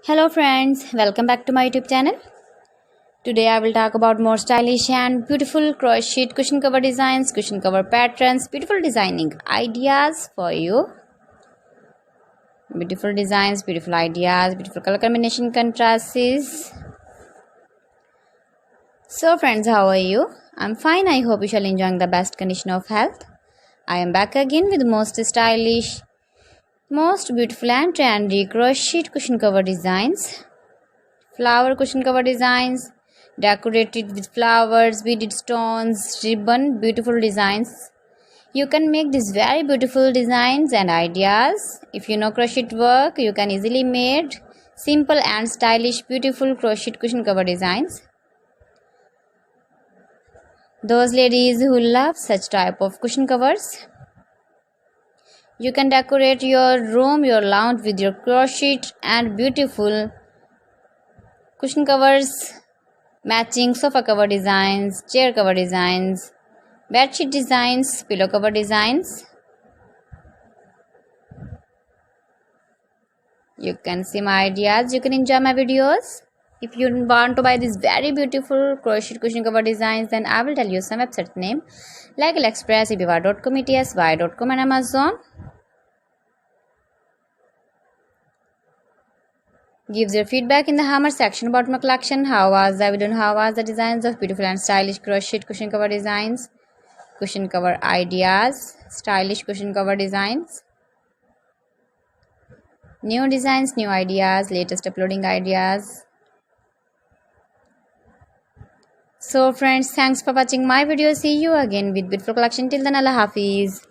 Hello friends, welcome back to my YouTube channel. Today I will talk about more stylish and beautiful crochet cushion cover designs, cushion cover patterns, beautiful designing ideas for you. Beautiful designs, beautiful ideas, beautiful color combination contrasts. So friends, how are you? I'm fine. I hope you shall enjoying the best condition of health. I am back again with most stylish, most beautiful and trendy crochet cushion cover designs, flower cushion cover designs, decorated with flowers, beaded stones, ribbon, beautiful designs. You can make these very beautiful designs and ideas. If you know crochet work, you can easily make simple and stylish beautiful crochet cushion cover designs. Those ladies who love such type of cushion covers, you can decorate your room, your lounge with your crochet and beautiful cushion covers, matching sofa cover designs, chair cover designs, bedsheet designs, pillow cover designs. You can see my ideas, you can enjoy my videos. If you want to buy these very beautiful crochet cushion cover designs, then I will tell you some website name like AliExpress, eBay.com, ETSY.com and Amazon. Give your feedback in the hammer section about my collection. How was the video and how was the designs of beautiful and stylish crochet cushion cover designs, cushion cover ideas, stylish cushion cover designs, new designs, new ideas, latest uploading ideas. So friends, thanks for watching my video. See you again with beautiful collection. Till then, Allah Hafiz.